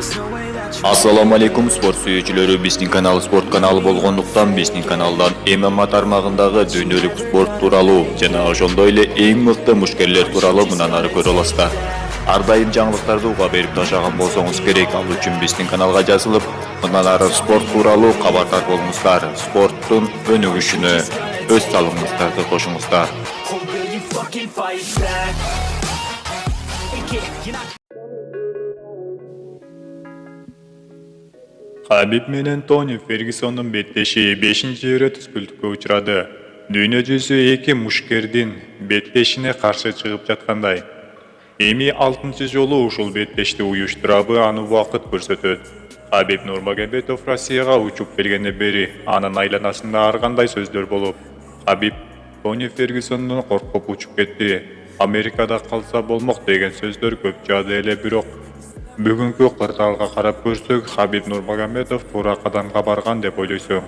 Assalamu alaikum sport sүйүүчүлөрү, биздин канал спорт каналы болгондуктан биздин каналдан ММА тармагындагы дүйнөлүк спорт тууралуу жана ошондой эле эң мыкты мушкерлер тууралуу мындан ары көрө аласыздар. Ар дайым жаңылыктарды уга берип ташаган болсоңуз керек, ал үчүн биздин каналга жазылып, мындан ары спорт тууралуу кабардар болуңуздар. Спорттун өнүгүшүнө өз салымыңыздарды кошуңуздар. Хабиб менен Тони Фергюсондун беттеши 5-ирет түскүлтүккө учурады. Дүйнө жүзү эки мушкердин беттешине каршы чыгып жаткандай. Эми 6-чы жолу ушул беттешти уюштурабы аны убакыт көрсөтөт. Хабиб Нурмагомедов Россияга учуп келгенден бери анын айланасында ар кандай сөздөр болуп, Хабиб Тони Фергюсондон коркуп учуп кетти. Америкада калса болмок деген сөздөр көп жаады эле, бирок бүгүнкү кырдаалга карап көрсөк, Хабиб Нурмагомедов туура кадамга барган деп ойлойсуң.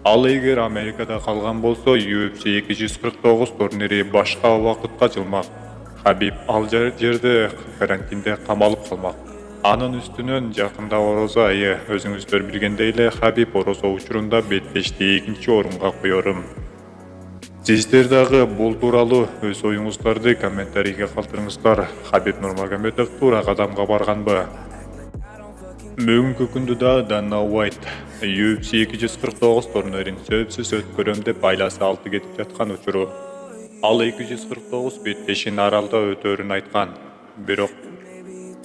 Ал эгер Америкада калган болсо, UFC 249 турнири башка убакытка жылмак. Хабиб ал жерде карантинде камалып калмак. Анын үстүнөн жакында орозо айы, өзүңүздөр билгендей эле, Хабиб орозо учурунда беттешти 2-чи орунга коёрум. Сиздер дагы бул тууралуу өз оюңуздарды комментарийге калтырыңыздар. Хабиб Нурмагомедов туура кадамга барганбы? Бүгүнкү күндө да Дана Уайт UFC 249 турнирин сөзсүз өткөрөм деп айласы алты кетип жаткан учуру. Ал 249 беттешин аралда өтөрүн айткан. Бирок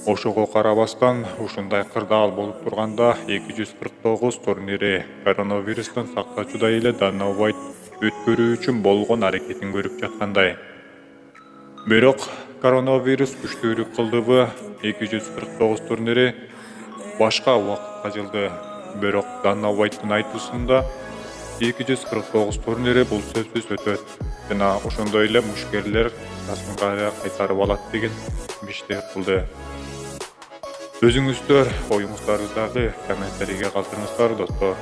ошого карабастан ушундай кырдаал болуп турганда 249 турнири коронавирустан сактачудай эле Дана Уайт өткөрүү үчүн болгон аракетин көрүп жаткандай. Бирок коронавирус күчтүүрүк кылдыбы, 249 турнири башка убакытка жылды. Бирок Дана Уайттын айтуусунда 249 турнири бул сөзсүз өтөт жана ошондой эле мушкерлер тасмага кайтарып алат деген миштер кылды. Өзүңүздөр оюңуздарды дагы комментарийге калтырыңыздар достор.